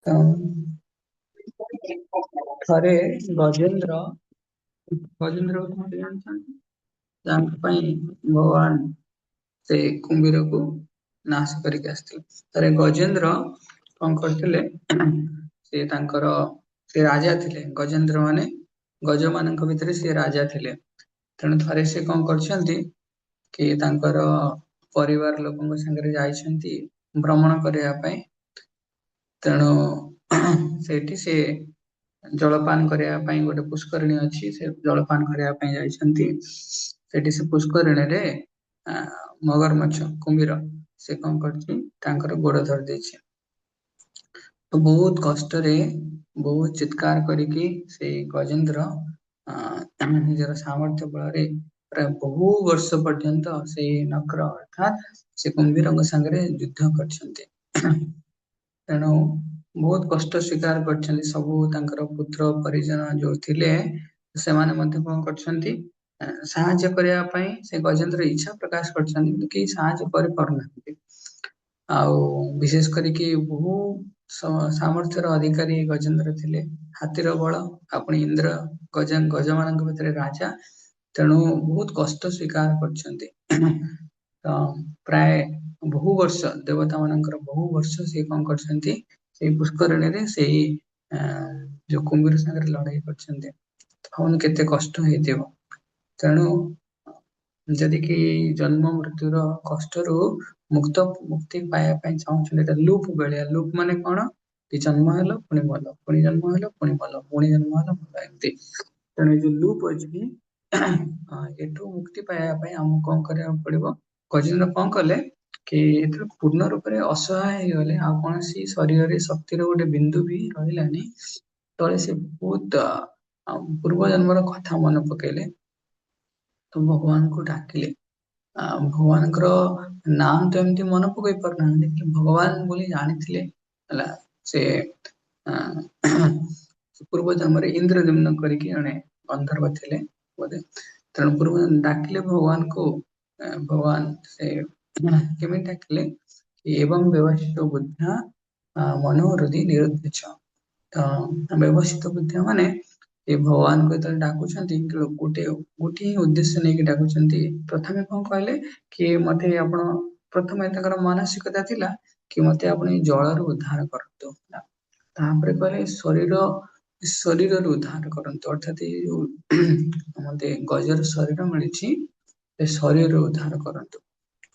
ତ ଥରେ ଗଜେନ୍ଦ୍ର ଜାଣିଛନ୍ତି ଯାହାଙ୍କ ପାଇଁ ଭଗବାନ ସେ କୁମ୍ଭୀରକୁ ନାଶ କରିକି ଆସିଥିଲେ। ଥରେ ଗଜେନ୍ଦ୍ର କଣ କରିଥିଲେ ସେ ରାଜା ଥିଲେ। ଗଜେନ୍ଦ୍ର ମାନେ ଗଜ ମାନଙ୍କ ଭିତରେ ସେ ରାଜା ଥିଲେ। ତେଣୁ ଥରେ ସେ କଣ କରିଛନ୍ତି କି ତାଙ୍କର ପରିବାର ଲୋକଙ୍କ ସାଙ୍ଗରେ ଯାଇଛନ୍ତି ଭ୍ରମଣ କରିବା ପାଇଁ। ତେଣୁ ସେଇଠି ସେ ଜଳପାନ କରିବା ପାଇଁ ଗୋଟେ ପୁଷ୍କରିଣୀ ଅଛି, ସେ ଜଳପାନ କରିବା ପାଇଁ ଯାଇଛନ୍ତି। ସେଠି ସେ ପୁଷ୍କରିଣୀରେ ମଗରମାଛ କୁମ୍ଭୀର ସେ କଣ କରିଛି ତାଙ୍କର ଗୋଡ ଧରି ଦେଇଛି। ତ ବହୁତ କଷ୍ଟରେ ବହୁତ ଚିତ୍କାର କରିକି ସେଇ ଗଜେନ୍ଦ୍ର ନିଜର ସାମର୍ଥ୍ୟ ବଳରେ ପ୍ରାୟ ବହୁ ବର୍ଷ ପର୍ଯ୍ୟନ୍ତ ସେଇ ନକ୍ର ଅର୍ଥାତ ସେ କୁମ୍ଭୀରଙ୍କ ସାଙ୍ଗରେ ଯୁଦ୍ଧ କରିଛନ୍ତି। ତେଣୁ ବହୁତ କଷ୍ଟ ସ୍ୱୀକାର କରିଛନ୍ତି। ସବୁ ତାଙ୍କର ପୁତ୍ର ପରିଜନ ଯୋଉ ଥିଲେ ସେମାନେ ମଧ୍ୟ କଣ କରିଛନ୍ତି ସାହାଯ୍ୟ କରିବା ପାଇଁ ସେ ଗଜେନ୍ଦ୍ର ଇଚ୍ଛା ପ୍ରକାଶ କରିଛନ୍ତି, କିନ୍ତୁ କେହି ସାହାଯ୍ୟ କରିପାରୁନାହାନ୍ତି। ଆଉ ବିଶେଷ କରିକି ବହୁ ସାମର୍ଥ୍ୟର ଅଧିକାରୀ ଗଜେନ୍ଦ୍ର ଥିଲେ। ହାତୀର ବଳ ଆପଣ ଇନ୍ଦ୍ର ଗଜମାନଙ୍କ ଭିତରେ ରାଜା। ତେଣୁ ବହୁତ କଷ୍ଟ ସ୍ୱୀକାର କରିଛନ୍ତି। ତ ପ୍ରାୟ ବହୁ ବର୍ଷ ଦେବତା ମାନଙ୍କର ବହୁ ବର୍ଷ ସିଏ କଣ କରିଛନ୍ତି ସେଇ ପୁଷ୍କରିଣୀରେ ସେଇ ଯୋଉ କୁମ୍ଭୀର ସାଙ୍ଗରେ ଲଢେଇ କରିଛନ୍ତି। ଭାବନ୍ତୁ କେତେ କଷ୍ଟ ହେଇଥିବ। ତେଣୁ ଯଦି କି ଜନ୍ମ ମୃତ୍ୟୁର କଷ୍ଟରୁ ମୁକ୍ତି ପାଇବା ପାଇଁ ଚାହୁଁଛନ୍ତି, ଏଟା ଲୁପ ଭଳିଆ। ଲୁପ ମାନେ କଣ କି ଜନ୍ମ ହେଲ ପୁଣି ମଲ, ପୁଣି ଜନ୍ମ ହେଲ ପୁଣି ମଲ, ପୁଣି ଜନ୍ମ ହେଲ ମଲ, ଏମିତି। ତେଣୁ ଏ ଯୋଉ ଲୁପ ଅଛି ଏଠୁ ମୁକ୍ତି ପାଇବା ପାଇଁ ଆମକୁ କଣ କରିବାକୁ ପଡିବ? ଗଜେନ୍ଦ୍ର କଣ କଲେ କି ଯେତେବେଳେ ପୂର୍ଣ୍ଣ ରୂପରେ ଅସହାୟ ହେଇଗଲେ, ଆଉ କୌଣସି ଶରୀରରେ ଶକ୍ତିର ଗୋଟେ ବିନ୍ଦୁ ବି ରହିଲାନି, ତଳେ ସେ ବହୁତ ପୂର୍ବ ଜନ୍ମର କଥା ମନେ ପକେଇଲେ। ତ ଭଗବାନଙ୍କୁ ଡାକିଲେ। ଭଗବାନଙ୍କର ନାମ ତ ଏମିତି ମନେ ପକେଇ ପାରୁନାହାନ୍ତି, କିନ୍ତୁ ଭଗବାନ ବୋଲି ଜାଣିଥିଲେ। ହେଲା ସେ ପୂର୍ବ ଜନ୍ମରେ ଇନ୍ଦ୍ରଦ୍ୟୁମ୍ନ କରିକି ଜଣେ ଗନ୍ଧର୍ବ ଥିଲେ ବୋଧେ। ତେଣୁ ପୂର୍ବ ଡାକିଲେ ଭଗବାନଙ୍କୁ। ଭଗବାନ ସେ କେମିତି ଡାକିଲେ ଏବଂ ବ୍ୟବସ୍ଥିତ ବୁଦ୍ଧ୍ୟା ମନୋହୃଦି ନିରୁଦ୍ଦେଶ। ତ ବ୍ୟବସ୍ଥିତ ବୁଦ୍ଧିଆ ମାନେ ଏ ଭଗବାନଙ୍କୁ ଯେତେବେଳେ ଡାକୁଛନ୍ତି ଗୋଟିଏ ହିଁ ଉଦ୍ଦେଶ୍ୟ ନେଇକି ଡାକୁଛନ୍ତି। ପ୍ରଥମେ କଣ କହିଲେ କି ମତେ ଆପଣ, ପ୍ରଥମେ ତାଙ୍କର ମାନସିକତା ଥିଲା କି ମତେ ଆପଣ ଏଇ ଜଳରୁ ଉଦ୍ଧାର କରନ୍ତୁ। ତାପରେ କହିଲେ ଶରୀରରୁ ଉଦ୍ଧାର କରନ୍ତୁ, ଅର୍ଥାତ ଏଇ ଯୋଉ ମତେ ଗଜର ଶରୀର ମିଳିଛି ଏ ଶରୀରରୁ ଉଦ୍ଧାର କରନ୍ତୁ,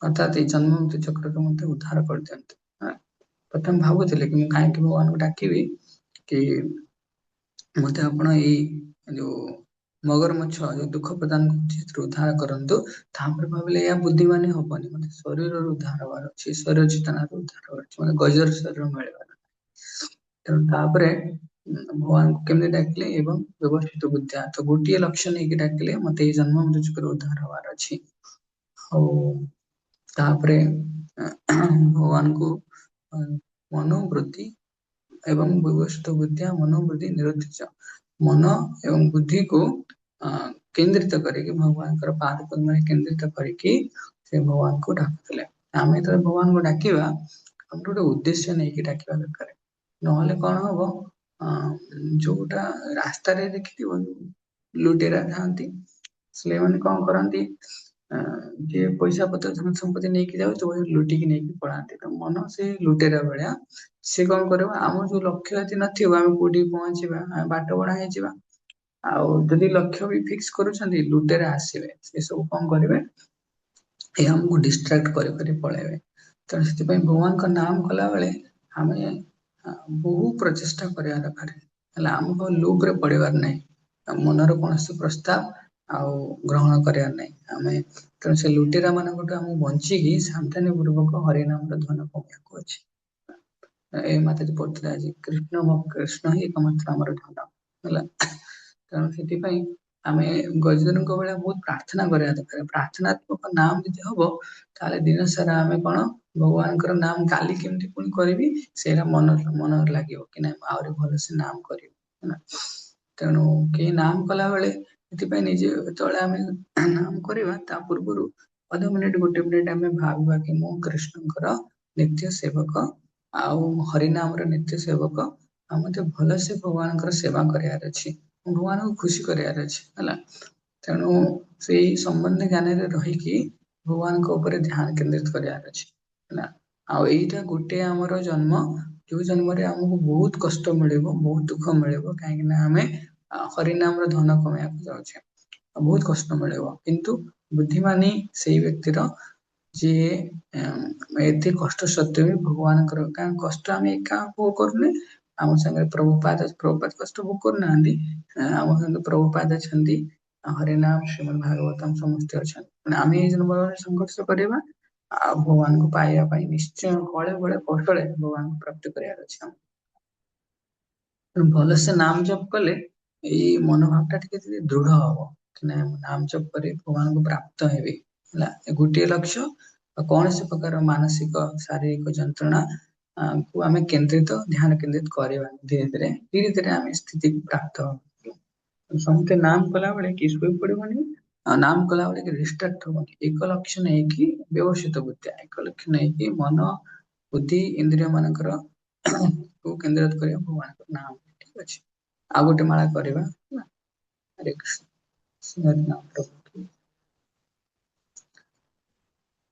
ଅର୍ଥାତ ଏଇ ଜନ୍ମ ମୃତ୍ୟୁ ଚକ୍ରରୁ ମତେ ଉଦ୍ଧାର କରିଦିଅନ୍ତୁ। ପ୍ରଥମେ ଭାବୁଥିଲେ କି ମୁଁ କାହିଁକି ଭଗବାନଙ୍କୁ ଡାକିବି କି ମତେ ଆପଣ ଏଇ ଯୋଉ ମଗରମଛ ଯୋଉ ଦୁଃଖ ପ୍ରଦାନ କରୁଛି ସେଥିରୁ ଉଦ୍ଧାର କରନ୍ତୁ। ତାପରେ ଭାବିଲେ ଏହା ବୁଦ୍ଧିମାନେ ହବନି, ମତେ ଶରୀରରୁ ଉଦ୍ଧାର ହବାର ଅଛି, ଶରୀର ଚେତନାରୁ ଉଦ୍ଧାର ହବାର ଅଛି, ମାନେ ଗଜର ଶରୀର ମିଳିବାର। ତେଣୁ ତାପରେ ଭଗବାନଙ୍କୁ କେମିତି ଡାକିଲେ ଏବଂ ବ୍ୟବସ୍ଥିତ ବୁଦ୍ଧିଆ, ତ ଗୋଟିଏ ଲକ୍ଷ୍ୟ ନେଇକି ଡାକିଲେ ମତେ ଏଇ ଜନ୍ମ ମୃତ୍ୟୁରୁ ଉଦ୍ଧାର ହବାର ଅଛି। ଆଉ ତାପରେ ଭଗବାନଙ୍କୁ ମନୋବୃତ୍ତି ଏବଂ ବ୍ୟବସ୍ଥିତ ବୁଦ୍ଧିଆ ମନୋବୃତ୍ତି ନିରୁଦ୍ଦେଶ, ମନ ଏବଂ ବୁଦ୍ଧିକୁ କେନ୍ଦ୍ରିତ କରିକି ଭଗବାନଙ୍କର ପାଦ ପଦ୍ମରେ କେନ୍ଦ୍ରିତ କରିକି ସେ ଭଗବାନଙ୍କୁ ଡାକୁଥିଲେ। ଆମେ ଯେତେବେଳେ ଭଗବାନଙ୍କୁ ଡାକିବା ଆମର ଗୋଟେ ଉଦ୍ଦେଶ୍ୟ ନେଇକି ଡାକିବା ଦରକାର। ନହେଲେ କଣ ହବ, ଯୋଉଟା ରାସ୍ତାରେ ଦେଖିଥିବ ଲୁଟେରା ଥାନ୍ତି, ସେମାନେ କଣ କରନ୍ତି ଯିଏ ପଇସା ପତ୍ର ଧନ ସମ୍ପତ୍ତି ନେଇକି ଯାଉଥିବ ଲୁଟିକି ନେଇକି ପଳାନ୍ତି। ତ ମନ ସେ ଲୁଟେରା ଭଳିଆ, ସେ କଣ କରିବ ଆମର ଯୋଉ ଲକ୍ଷ୍ୟ ଯଦି ନଥିବ ଆମେ କୋଉଠି ପହଞ୍ଚିବା, ଆମେ ବାଟ ବଣା ହେଇଯିବା। ଆଉ ଯଦି ଲକ୍ଷ୍ୟ ବି ଫିକ୍ସ କରୁଛନ୍ତି ଲୁଟେରା ଆସିବେ, ସେ ସବୁ କଣ କରିବେ ଏ ଆମକୁ ଡିଷ୍ଟ୍ରାକ୍ଟ କରି କରି ପଳେଇବେ। ତେଣୁ ସେଥିପାଇଁ ଭଗବାନଙ୍କ ନାମ କଲା ବେଳେ ଆମେ ବହୁ ପ୍ରଚେଷ୍ଟା କରିବା ଦରକାର। ହେଲେ ଆମକୁ ଲୁପରେ ପଡିବାର ନାହିଁ, ମନର କୌଣସି ପ୍ରସ୍ତାବ ଆଉ ଗ୍ରହଣ କରିବାର ନାହିଁ। ଆମେ ତେଣୁ ସେ ଲୁଟେରା ମାନଙ୍କଠୁ ଆମକୁ ବଞ୍ଚିକି ସାବଧାନୀ ପୂର୍ବକ ହରିନାମର ଧନ କମେଇବାକୁ ଅଛି। ଏ ମାତାଜୀ ପଢୁଥିଲେ ଆଜି, କୃଷ୍ଣ ହିଁ ଏକମାତ୍ର ଆମର ଧନ। ହେଲା, ତେଣୁ ସେଥିପାଇଁ ଆମେ ଗଜେନ୍ଦ୍ରଙ୍କ ଭଳିଆ ବହୁତ ପ୍ରାର୍ଥନା କରିବା ଦରକାର। ପ୍ରାର୍ଥନାତ୍ମକ ନାମ ଯଦି ହବ ତାହେଲେ ଦିନ ସାରା ଆମେ କଣ ଭଗବାନଙ୍କର ନାମ କାଲି କେମିତି ପୁଣି କରିବି ସେଇଟା ମନରେ ଲାଗିବ କି ନାଇଁ ଆହୁରି ଭଲସେ ନାମ କରିବି। ହେଲା, ତେଣୁ କେହି ନାମ କଲା ବେଳେ ସେଥିପାଇଁ ନିଜେ ଯେତେବେଳେ ଆମେ ନାମ କରିବା ତା ପୂର୍ବରୁ ଅଧ ମିନିଟ ଗୋଟେ ମିନିଟ ଆମେ ଭାବିବା କି ମୁଁ କୃଷ୍ଣଙ୍କର ନିତ୍ୟ ସେବକ ଆଉ ହରିନାମର ନିତ୍ୟ ସେବକ ଆଉ ମତେ ଭଲସେ ଭଗବାନଙ୍କର ସେବା କରିବାର ଅଛି, ଭଗବାନଙ୍କୁ ଖୁସି କରିବାର ଅଛି ହେଲା। ତେଣୁ ସେଇ ସମ୍ବନ୍ଧ ଜ୍ଞାନରେ ରହିକି ଭଗବାନଙ୍କ ଉପରେ ଧ୍ୟାନ କେନ୍ଦ୍ରିତ କରିବାର ଅଛି ହେଲା। ଆଉ ଏଇଟା ଗୋଟେ ଆମର ଜନ୍ମ, ଯୋଉ ଜନ୍ମରେ ଆମକୁ ବହୁତ କଷ୍ଟ ମିଳିବ, ବହୁତ ଦୁଃଖ ମିଳିବ, କାହିଁକି ନା ଆମେ ହରିନାମର ଧନ କମେଇବାକୁ ଯାଉଛେ, ବହୁତ କଷ୍ଟ ମିଳିବ। କିନ୍ତୁ ବୁଦ୍ଧିମାନୀ ସେଇ ବ୍ୟକ୍ତିର ଯିଏ ଏତେ କଷ୍ଟ ସତ୍ତ୍ୱେ ବି ଭଗବାନଙ୍କର, କାରଣ କଷ୍ଟ ଆମେ ଏକା ଭୋଗ କରୁନେ, ଆମ ସାଙ୍ଗରେ ପ୍ରଭୁପାଦ କଷ୍ଟ ଭୋଗ କରୁନାହାନ୍ତି, ଆମ ସାଙ୍ଗରେ ପ୍ରଭୁପାଦ ଅଛନ୍ତି, ହରିନାମ ଶ୍ରୀମଦ୍ ଭାଗବତମ ସମସ୍ତେ ଅଛନ୍ତି। ଆମେ ଏଇ ଜନ୍ମରେ ସଂଘର୍ଷ କରିବା ଆଉ ଭଗବାନଙ୍କୁ ପାଇବା ପାଇଁ ନିଶ୍ଚୟ କଳେ ବଳେ କୌଶଳେ ଭଗବାନଙ୍କୁ ପ୍ରାପ୍ତି କରିବାର ଅଛି ଆମକୁ। ତେଣୁ ଭଲସେ ନାମ ଜପ କଲେ ଏଇ ମନୋଭାବ ଟା ଟିକେ ଟିକେ ଦୃଢ ହବ କି ନାଇଁ ମୁଁ ନାମ ଜପ କରି ଭଗବାନଙ୍କୁ ପ୍ରାପ୍ତ ହେବି ହେଲା। ଗୋଟିଏ ଲକ୍ଷ୍ୟ, କୌଣସି ପ୍ରକାର ମାନସିକ ଶାରୀରିକ ଯନ୍ତ୍ରଣା କୁ ଆମେ ଧ୍ୟାନ କେନ୍ଦ୍ରିତ କରିବା, ଧୀରେ ଧୀରେ ଆମେ ସ୍ଥିତି ପ୍ରାପ୍ତ ହବା। ସମସ୍ତେ ନାମ କଲା ବେଳେ କି ଶୋଇ ପଡିବନି, ଆଉ ନାମ କଲା ବେଳେ କି ଡିଷ୍ଟ୍ରାକ୍ଟ ହବନି, ଏକ ଲକ୍ଷ୍ୟ ନେଇକି ବ୍ୟବସିତ ବୁଦ୍ଧି, ଏକ ଲକ୍ଷ୍ୟ ନେଇକି ମନ ବୁଦ୍ଧି ଇନ୍ଦ୍ରିୟ ମାନଙ୍କର କୁ କେନ୍ଦ୍ରିତ କରିବା ଭଗବାନଙ୍କର ନାମ। ଠିକ ଅଛି, ଆଉ ଗୋଟେ ମାଳା କରିବା ହେଲା। ହରେ କୃଷ୍ଣ।